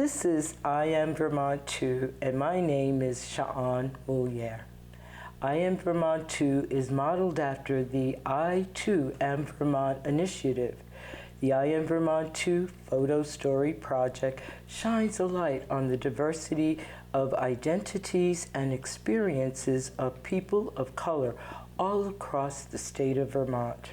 This is I Am Vermont 2, and my name is Sha'an Moulier. I Am Vermont 2 is modeled after the I Too Am Vermont initiative. The I Am Vermont 2 photo story project shines a light on the diversity of identities and experiences of people of color all across the state of Vermont.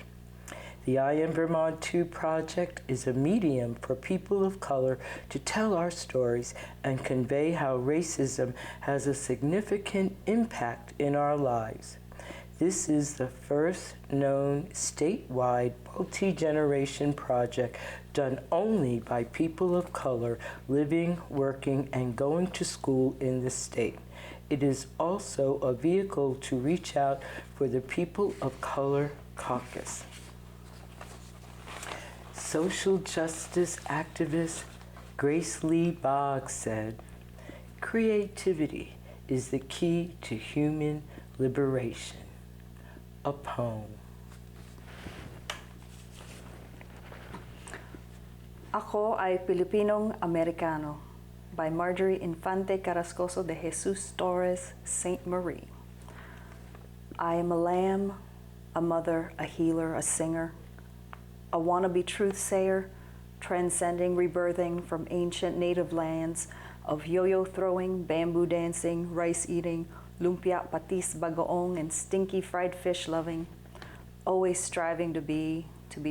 The I Am Vermont 2 project is a medium for people of color to tell our stories and convey how racism has a significant impact in our lives. This is the first known statewide multi-generation project done only by people of color living, working, and going to school in the state. It is also a vehicle to reach out for the People of Color Caucus. Social justice activist Grace Lee Boggs said, "Creativity is the key to human liberation." A poem. Ako ay Pilipinong Amerikano by Marjorie Infante Carrascoso de Jesus Torres St. Marie. I am a lamb, a mother, a healer, a singer, a wannabe truth-sayer, transcending, rebirthing from ancient native lands of yo-yo throwing, bamboo dancing, rice eating, lumpia, patis, bagoong, and stinky fried fish loving, always striving to be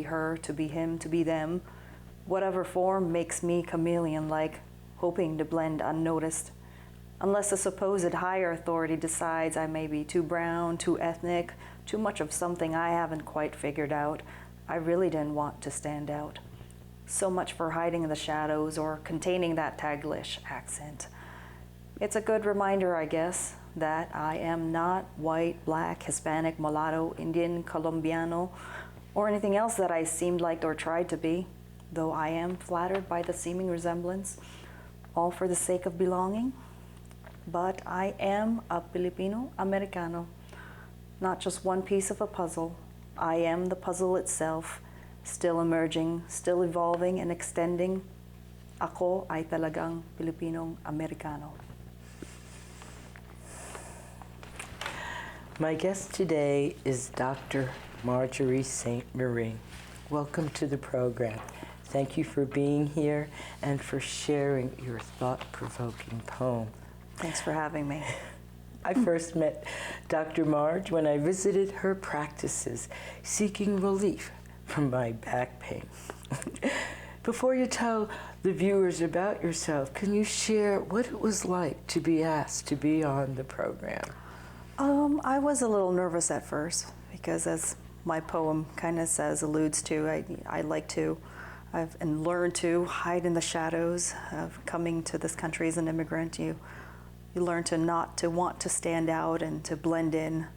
her, to be him, to be them. Whatever form makes me chameleon-like, hoping to blend unnoticed. Unless a supposed higher authority decides I may be too brown, too ethnic, too much of something I haven't quite figured out, I really didn't want to stand out. So much for hiding in the shadows or containing that Taglish accent. It's a good reminder, I guess, that I am not white, black, Hispanic, mulatto, Indian, Colombiano, or anything else that I seemed like or tried to be, though I am flattered by the seeming resemblance, all for the sake of belonging. But I am a Filipino Americano, not just one piece of a puzzle. I am the puzzle itself, still emerging, still evolving and extending. Ako ay talagang Pilipinong Amerikano. My guest today is Dr. Marjorie St. Marie. Welcome to the program. Thank you for being here and for sharing your thought-provoking poem. Thanks for having me. I first met Dr. Marge when I visited her practices, seeking relief from my back pain. Before you tell the viewers about yourself, can you share what it was like to be asked to be on the program? I was a little nervous at first because, as my poem kind of alludes to, I like to, I've learned to hide in the shadows of coming to this country as an immigrant. You learn to not to want to stand out and to blend in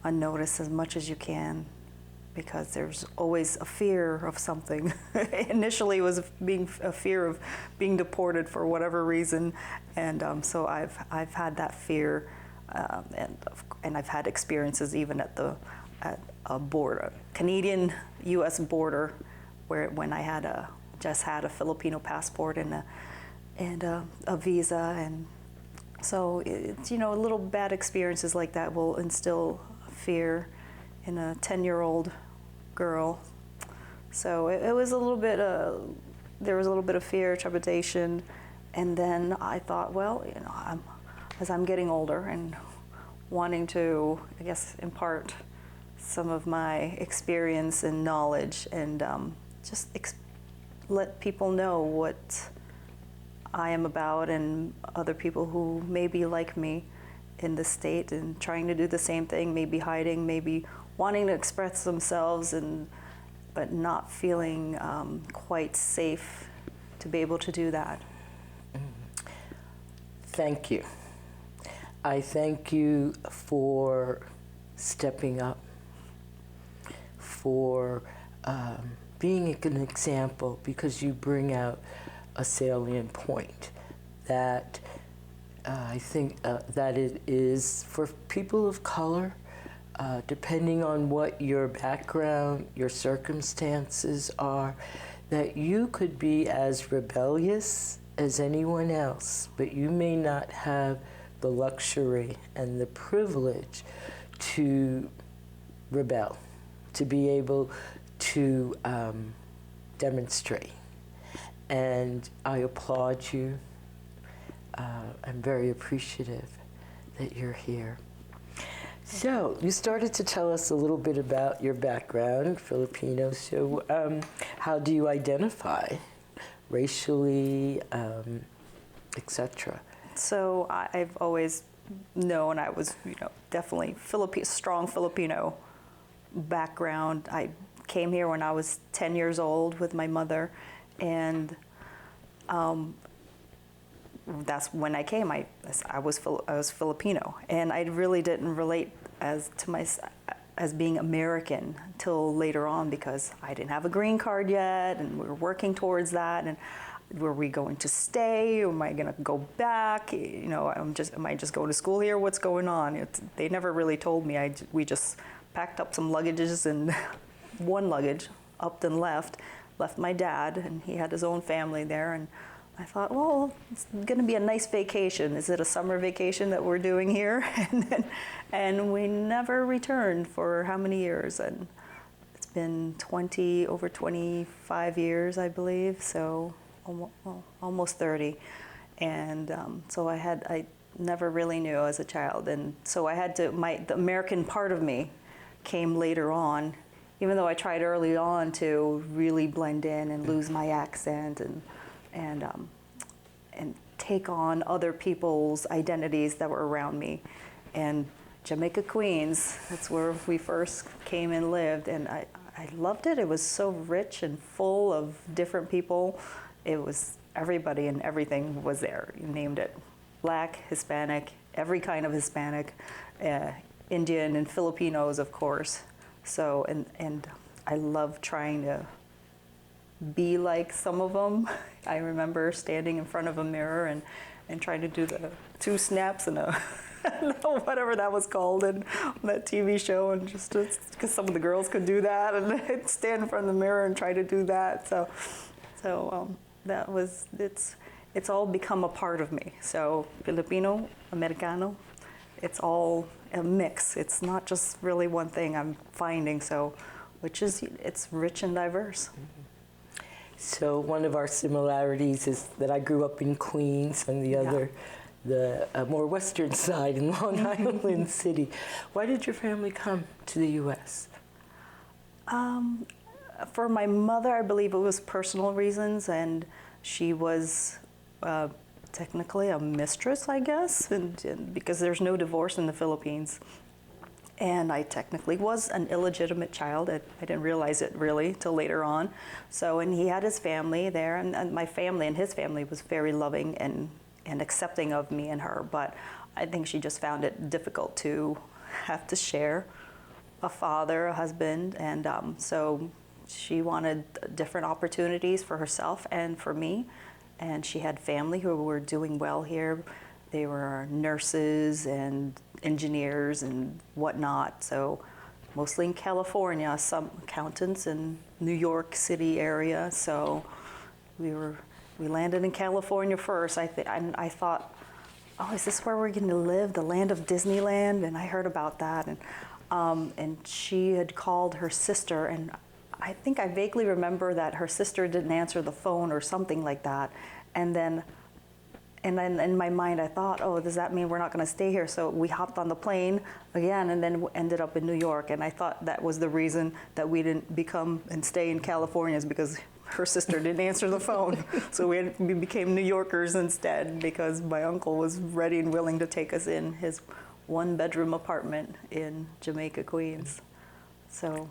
unnoticed as much as you can, because there's always a fear of something. Initially, it was a fear of being deported for whatever reason, and so I've had that fear, and I've had experiences even at a border, Canadian-U.S. border, when I just had a Filipino passport and a visa, and so it's, little bad experiences like that will instill fear in a 10-year-old girl. So it was a little bit, there was a little bit of fear, trepidation, and then I thought, well, as I'm getting older and wanting to, I guess, impart some of my experience and knowledge and just let people know what I am about, and other people who may be like me in the state and trying to do the same thing, maybe hiding, maybe wanting to express themselves, but not feeling quite safe to be able to do that. Thank you. I thank you for stepping up, for being an example, because you bring out a salient point that I think that it is for people of color, depending on what your background, your circumstances are, that you could be as rebellious as anyone else, but you may not have the luxury and the privilege to rebel, to be able to demonstrate. And I applaud you. I'm very appreciative that you're here. So you started to tell us a little bit about your background, Filipino. So how do you identify racially, etc.? So I've always known I was, definitely strong Filipino background. I came here when I was 10 years old with my mother, and that's when I came. I was Filipino, and I really didn't relate as being American till later on, because I didn't have a green card yet, and we were working towards that. And were we going to stay? Or am I going to go back? Am I just going to school here? What's going on? They never really told me. We just packed up some luggages, and one luggage, upped and left my dad, and he had his own family there. And I thought, well, it's going to be a nice vacation. Is it a summer vacation that we're doing here? And we never returned for how many years? And it's been over 25 years, I believe. So almost 30. And so I never really knew as a child. And so I had to, the American part of me came later on, even though I tried early on to really blend in and lose my accent and take on other people's identities that were around me. And Jamaica, Queens, that's where we first came and lived, and I loved it. It was so rich and full of different people. It was everybody and everything was there. You named it. Black, Hispanic, every kind of Hispanic, Indian and Filipinos, of course. So, and I love trying to be like some of them. I remember standing in front of a mirror and trying to do the 2 snaps and whatever that was called in that TV show, and just because some of the girls could do that, and I'd stand in front of the mirror and try to do that. So that was, it's all become a part of me. So Filipino, Americano, it's all a mix. It's not just really one thing I'm finding, it's rich and diverse. So one of our similarities is that I grew up in Queens, and the other, the more western side in Long Island City. Why did your family come to the U.S.? For my mother, I believe it was personal reasons, and she was technically a mistress, I guess, and because there's no divorce in the Philippines. And I technically was an illegitimate child. I didn't realize it really till later on. So, and he had his family there, and my family and his family was very loving and accepting of me and her. But I think she just found it difficult to have to share a father, a husband, and so she wanted different opportunities for herself and for me. And she had family who were doing well here. They were nurses and engineers and whatnot. So mostly in California, some accountants in New York City area. So we landed in California first. I thought, oh, is this where we're going to live? The land of Disneyland? And I heard about that. And she had called her sister, and I think I vaguely remember that her sister didn't answer the phone or something like that. And then in my mind, I thought, oh, does that mean we're not going to stay here? So we hopped on the plane again and then ended up in New York. And I thought that was the reason that we didn't become and stay in California, is because her sister didn't answer the phone. So we became New Yorkers instead, because my uncle was ready and willing to take us in his 1-bedroom apartment in Jamaica, Queens. So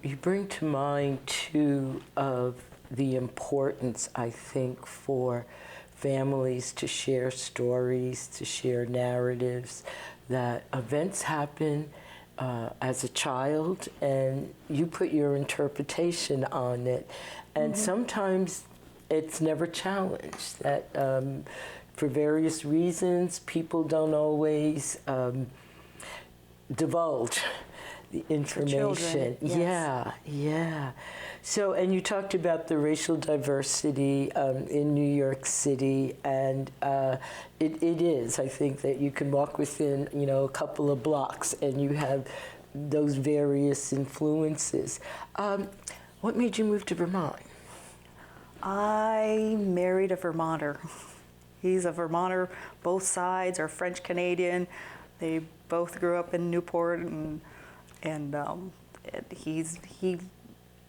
you bring to mind too of the importance, I think, for families to share stories, to share narratives, that events happen as a child and you put your interpretation on it. And sometimes it's never challenged, that for various reasons, people don't always divulge the information. children, yes. Yeah, yeah. So, and you talked about the racial diversity in New York City, and it is. I think that you can walk within, a couple of blocks, and you have those various influences. What made you move to Vermont? I married a Vermonter. He's a Vermonter. Both sides are French Canadian. They both grew up in Newport, and he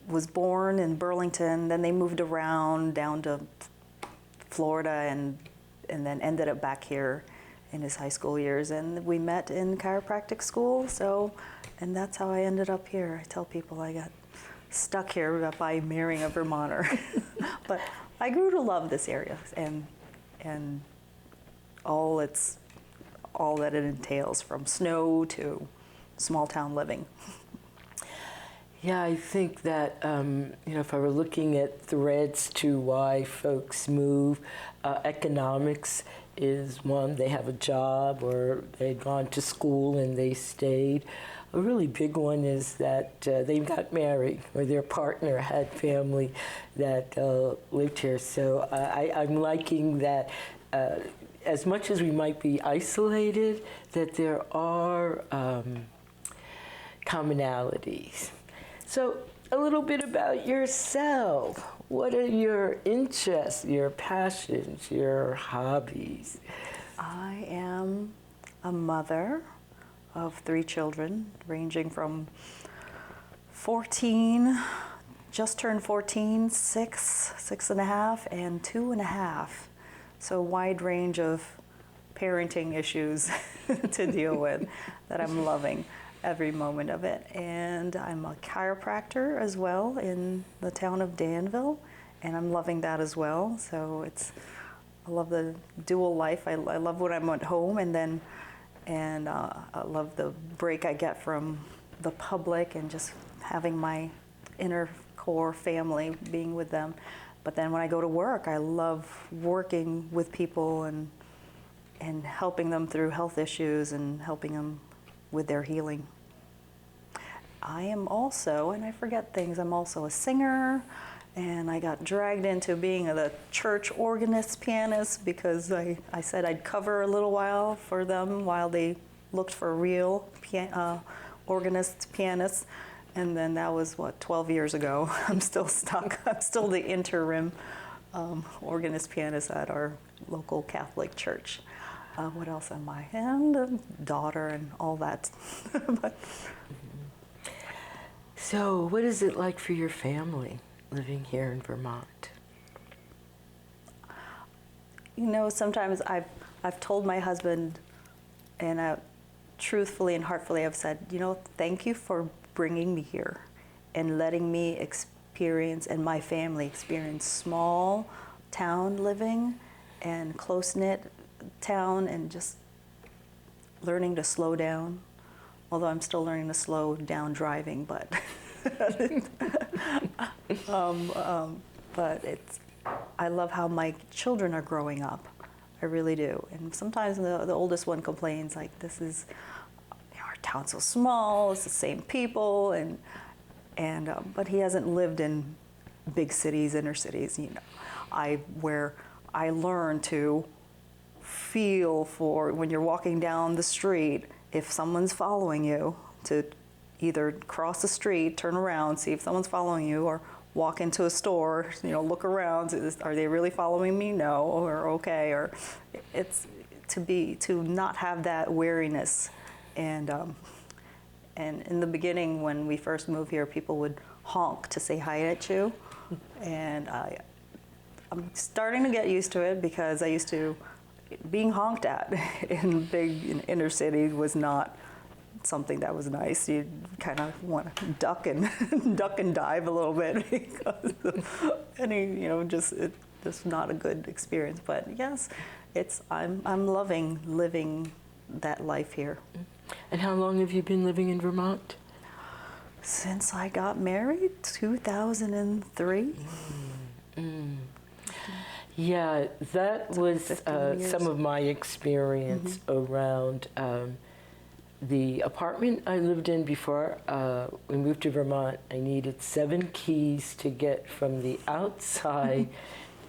was born in Burlington. Then they moved around down to Florida, and then ended up back here in his high school years. And we met in chiropractic school. And that's how I ended up here. I tell people I got stuck here by marrying a Vermonter. But I grew to love this area and all that it entails, from snow to small town living. Yeah, I think that, if I were looking at threads to why folks move, economics is one. They have a job, or they'd gone to school and they stayed. A really big one is that they got married, or their partner had family that lived here. So I'm liking that as much as we might be isolated, that there are commonalities. So a little bit about yourself. What are your interests, your passions, your hobbies? I am a mother of 3 children, ranging from 14, just turned 14, 6 and a half, and 2 and a half. So a wide range of parenting issues to deal with that I'm loving every moment of it. And I'm a chiropractor as well in the town of Danville, and I'm loving that as well. So I love the dual life. I love when I'm at home, and I love the break I get from the public and just having my inner core family, being with them. But then when I go to work, I love working with people and helping them through health issues and helping them with their healing. I am also, and I forget things, I'm also a singer, and I got dragged into being a church organist pianist because I said I'd cover a little while for them while they looked for real organist pianists. And then that was, 12 years ago. I'm still stuck. I'm still the interim organist pianist at our local Catholic church. What else am I? And a daughter and all that. But, so what is it like for your family living here in Vermont? Sometimes I've told my husband, and truthfully and heartfully I've said, thank you for bringing me here and letting me experience, and my family experience, small town living and close-knit town, and just learning to slow down. Although I'm still learning to slow down driving, but but I love how my children are growing up. I really do. And sometimes the oldest one complains, like, this is, our town's so small, it's the same people, but he hasn't lived in big cities, inner cities, where I learned to feel for when you're walking down the street, if someone's following you, to either cross the street, turn around, see if someone's following you, or walk into a store, look around, are they really following me? No, or okay, or it's to not have that wariness. And in the beginning, when we first moved here, people would honk to say hi at you, and I'm starting to get used to it, because I used to, being honked at in big inner cities was not something that was nice. You kind of want to duck and dive a little bit, because it's just not a good experience. But yes, I'm loving living that life here. And how long have you been living in Vermont? Since I got married, 2003. Yeah, that was some of my experience around the apartment I lived in before we moved to Vermont, I needed 7 keys to get from the outside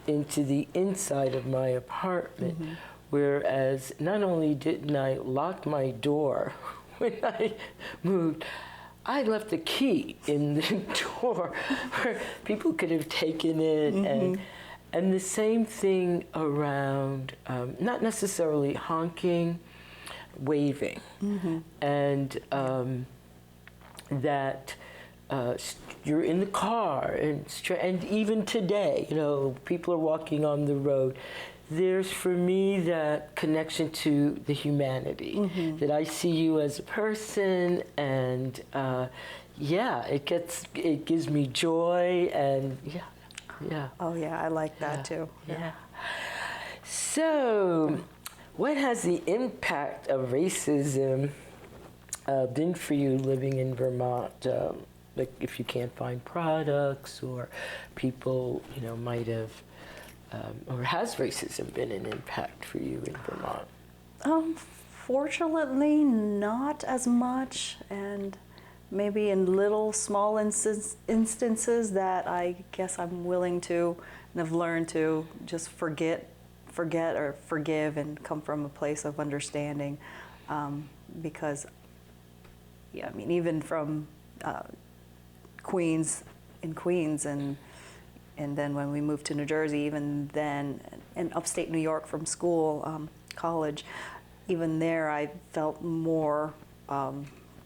into the inside of my apartment. Mm-hmm. Whereas not only didn't I lock my door when I moved, I left the key in the door where people could have taken it. Mm-hmm. And the same thing around, not necessarily honking, waving. Mm-hmm. And that you're in the car, and even today, you know, people are walking on the road. There's, for me, that connection to the humanity, mm-hmm. that I see you as a person, and yeah, it gives me joy, and yeah. Oh yeah, I like that too. Yeah. So, what has the impact of racism been for you living in Vermont? Like, if you can't find products, or people, you know, might have. Or has racism been an impact for you in Vermont? Fortunately, not as much, and maybe in little small instances that I guess I'm willing to and have learned to just forget or forgive and come from a place of understanding, because, yeah, I mean, even from Queens, and then when we moved to New Jersey, even then, in upstate New York from school, college, even there I felt more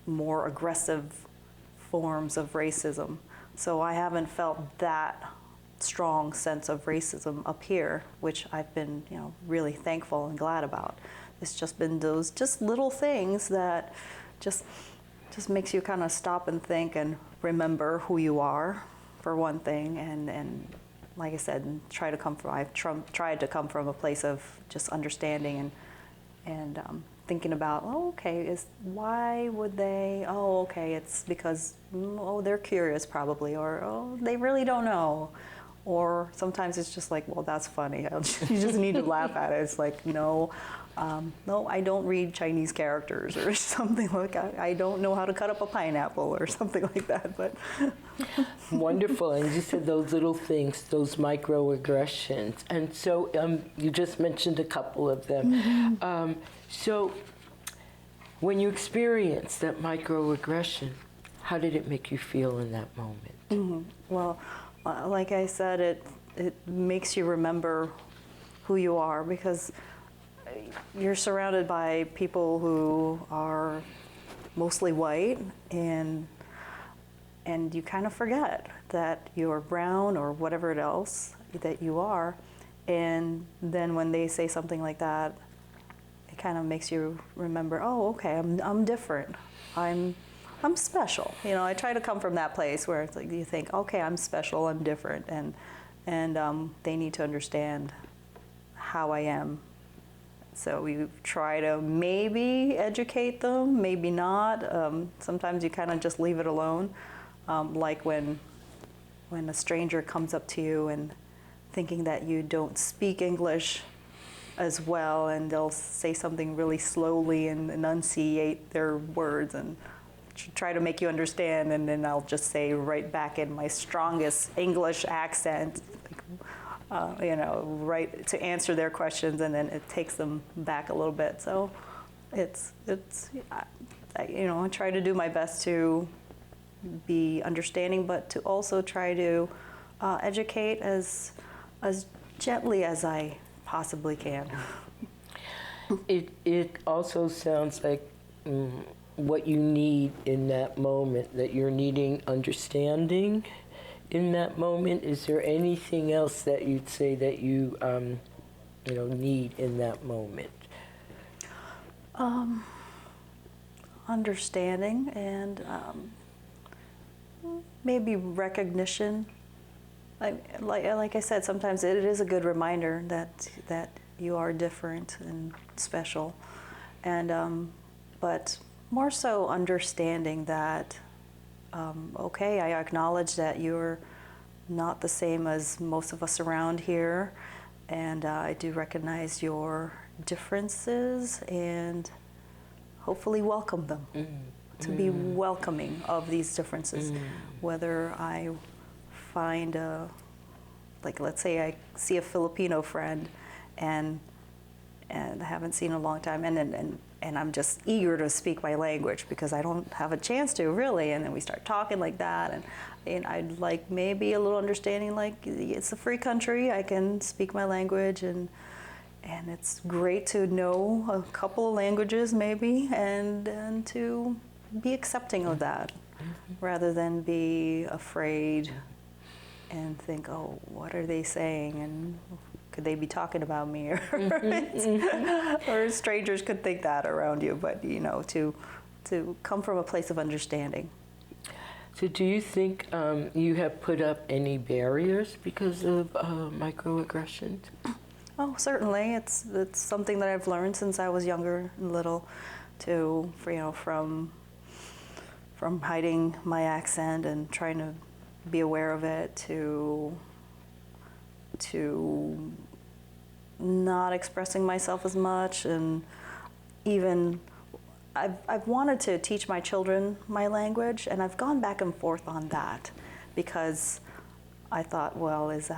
aggressive forms of racism. So I haven't felt that strong sense of racism up here, which I've been, you know, really thankful and glad about. It's just been those just little things that just makes you kind of stop and think and remember who you are, for one thing, and like I said, I've tried to come from a place of just understanding and thinking about, why would they? Oh, okay, it's because they're curious probably, or they really don't know, or sometimes it's just like, well, that's funny. You just need to laugh at it. It's like, no, I don't read Chinese characters or something like that. I don't know how to cut up a pineapple or something like that. But wonderful, and you said those little things, those microaggressions, and so you just mentioned a couple of them. Mm-hmm. So when you experienced that microaggression, how did it make you feel in that moment? Mm-hmm. Well, like I said, it makes you remember who you are, because you're surrounded by people who are mostly white, and you kind of forget that you're brown or whatever else that you are, and then when they say something like that, it kind of makes you remember, oh, okay, I'm different, I'm special. You know, I try to come from that place where it's like you think, okay, I'm special, I'm different, and they need to understand how I am. So we try to maybe educate them, maybe not. Sometimes you kind of just leave it alone. Like when a stranger comes up to you and thinking that you don't speak English as well, and they'll say something really slowly and enunciate their words and try to make you understand, and then I'll just say right back in my strongest English accent, right to answer their questions, and then it takes them back a little bit. So it's I try to do my best to be understanding, but to also try to educate as gently as I possibly can. It also sounds like what you need in that moment, that you're needing understanding in that moment. Is there anything else that you'd say that you need in that moment? Understanding and maybe recognition. Like I said, sometimes it is a good reminder that you are different and special, and but more so understanding that okay, I acknowledge that you're not the same as most of us around here, and I do recognize your differences, and hopefully welcome them, to be welcoming of these differences. Whether I find like let's say I see a Filipino friend and I haven't seen in a long time, and I'm just eager to speak my language because I don't have a chance to really, and then we start talking like that, and I'd like maybe a little understanding, like it's a free country, I can speak my language, and it's great to know a couple of languages maybe, and to be accepting of that, rather than be afraid and think, oh, what are they saying, and could they be talking about me, or strangers could think that around you, but to come from a place of understanding. So do you think you have put up any barriers because of microaggressions? Oh, certainly. It's something that I've learned since I was younger and little, from hiding my accent and trying to be aware of it, to not expressing myself as much, and even I've wanted to teach my children my language, and I've gone back and forth on that, because I thought, well, is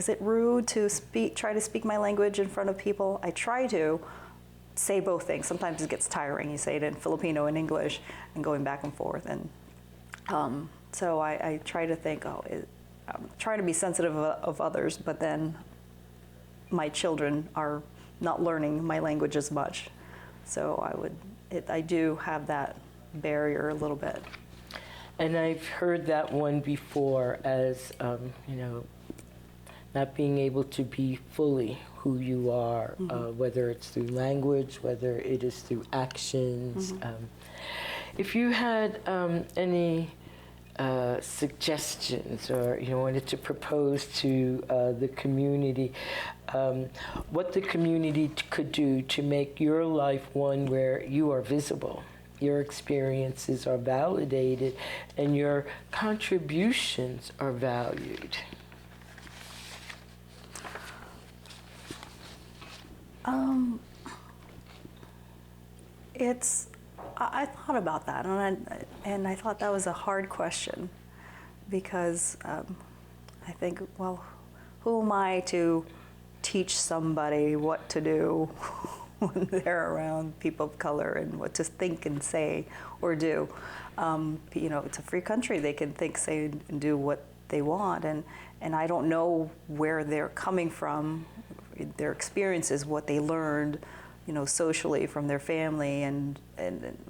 it rude to try to speak my language in front of people? I try to say both things. Sometimes it gets tiring. You say it in Filipino and English, and going back and forth, and so I try to think, I'm trying to be sensitive of others, but then my children are not learning my language as much. So I do have that barrier a little bit. And I've heard that one before as, not being able to be fully who you are, whether it's through language, whether it is through actions. If you had any suggestions, or wanted to propose to the community, what the community could do to make your life one where you are visible, your experiences are validated, and your contributions are valued. I thought about that, and I thought that was a hard question, because I think, well, who am I to teach somebody what to do when they're around people of color, and what to think and say or do? It's a free country. They can think, say, and do what they want, and I don't know where they're coming from, their experiences, what they learned, socially from their family, and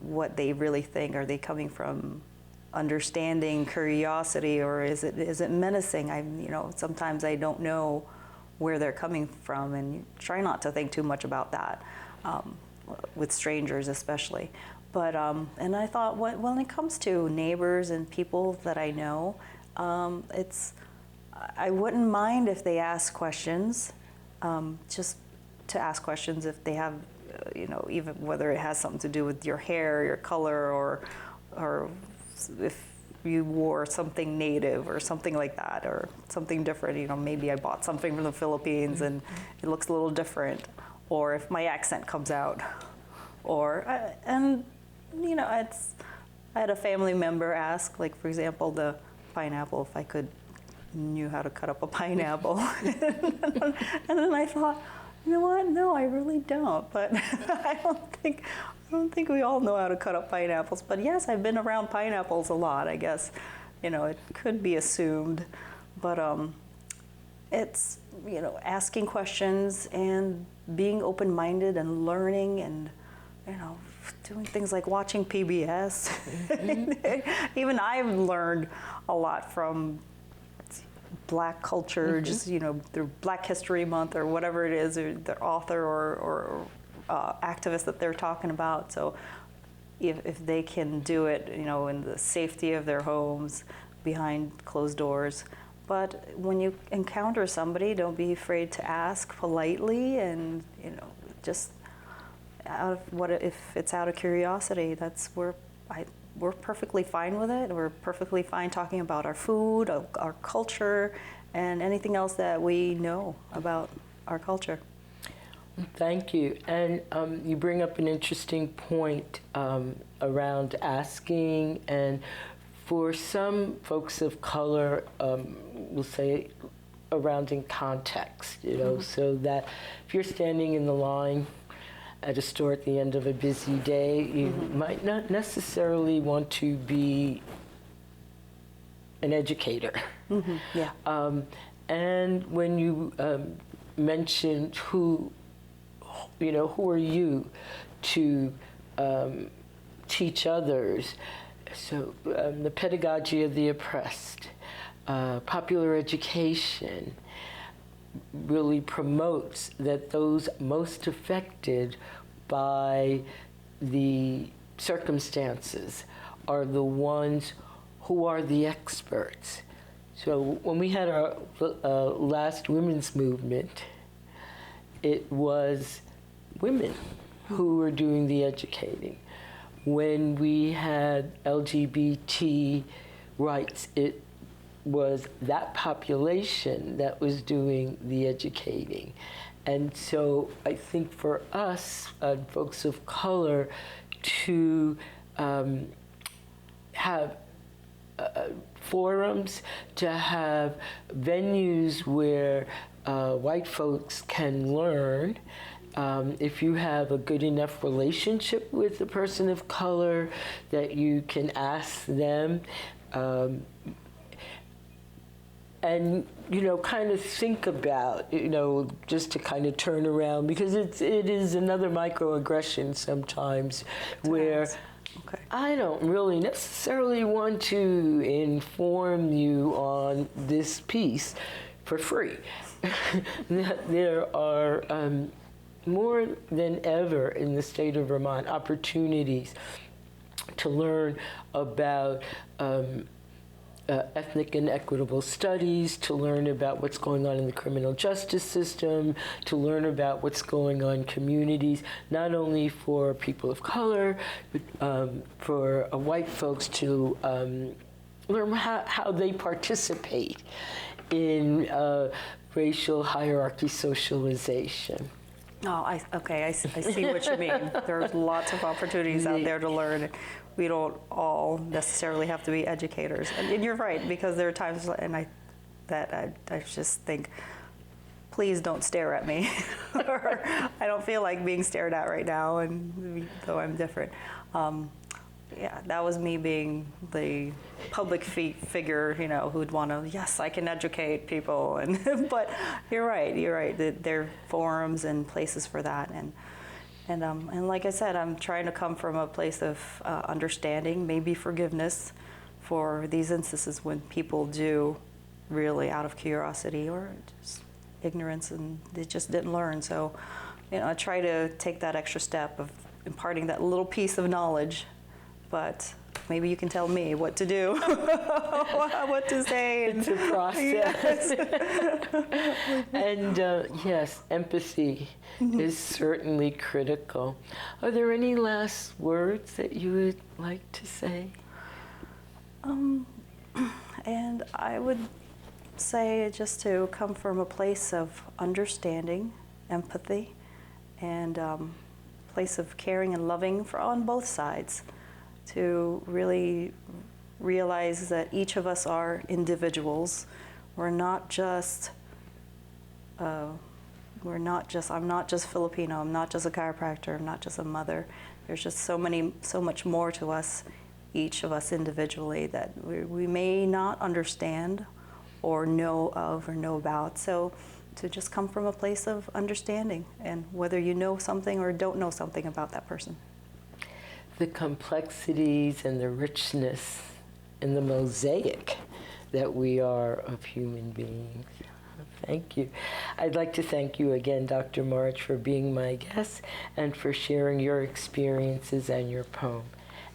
what they really think. Are they coming from understanding, curiosity, or is it menacing? Sometimes I don't know where they're coming from, and try not to think too much about that, with strangers especially. But and I thought, when it comes to neighbors and people that I know, I wouldn't mind if they ask questions, just to ask questions if they have, even whether it has something to do with your hair, your color, or if you wore something native or something like that, or something different. Maybe I bought something from the Philippines and it looks a little different, or if my accent comes out, I had a family member ask, like, for example, the pineapple, if I knew how to cut up a pineapple. And then I thought, you know what? No, I really don't. But I don't think we all know how to cut up pineapples. But yes, I've been around pineapples a lot, I guess. It could be assumed. But it's, asking questions and being open-minded and learning, and, doing things like watching PBS. Even I've learned a lot from Black culture, just through Black History Month or whatever it is, or the author or activist that they're talking about. So if they can do it, in the safety of their homes, behind closed doors. But when you encounter somebody, don't be afraid to ask politely, and just if it's out of curiosity. That's where we're perfectly fine with it. We're perfectly fine talking about our food, our culture, and anything else that we know about our culture. Thank you. And you bring up an interesting point around asking. And for some folks of color, we'll say around in context, so that if you're standing in the line at a store at the end of a busy day, you might not necessarily want to be an educator. Yeah. And when you mentioned who are you to teach others? So the pedagogy of the oppressed, popular education really promotes that those most affected by the circumstances are the ones who are the experts. So when we had our last women's movement, it was women who were doing the educating. When we had LGBT rights, it was that population that was doing the educating. And so I think for us, folks of color, to have forums, to have venues where white folks can learn. If you have a good enough relationship with a person of color that you can ask them, and kind of think about, just to kind of turn around, because it is another microaggression sometimes where Okay. I don't really necessarily want to inform you on this piece for free. There are more than ever in the state of Vermont opportunities to learn about ethnic and equitable studies, to learn about what's going on in the criminal justice system, to learn about what's going on in communities, not only for people of color, but for white folks to learn how they participate in racial hierarchy socialization. Oh, I see what you mean. There's lots of opportunities out there to learn. We don't all necessarily have to be educators. And you're right, because there are times I just think, please don't stare at me. Or I don't feel like being stared at right now, and though I'm different. Yeah, that was me being the public figure, who'd want to, yes, I can educate people. But you're right. There are forums and places for that. And like I said, I'm trying to come from a place of understanding, maybe forgiveness for these instances when people do really out of curiosity or just ignorance and they just didn't learn. So, I try to take that extra step of imparting that little piece of knowledge, but maybe you can tell me what to do, what to say. It's a process. Yes. And yes, empathy is certainly critical. Are there any last words that you would like to say? And I would say just to come from a place of understanding, empathy, and place of caring and loving on both sides, to really realize that each of us are individuals. I'm not just Filipino, I'm not just a chiropractor, I'm not just a mother. There's just so much more to us, each of us individually, that we may not understand or know of or know about. So to just come from a place of understanding, and whether you know something or don't know something about that person. The complexities and the richness and the mosaic that we are of human beings. Thank you. I'd like to thank you again, Dr. March, for being my guest and for sharing your experiences and your poem.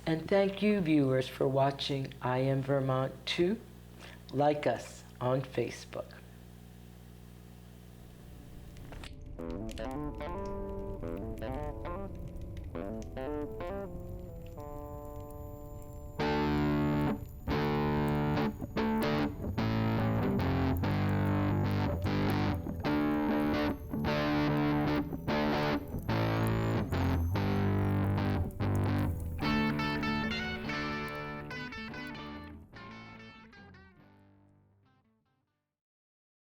And thank you, viewers, for watching I Am Vermont 2. Like us on Facebook.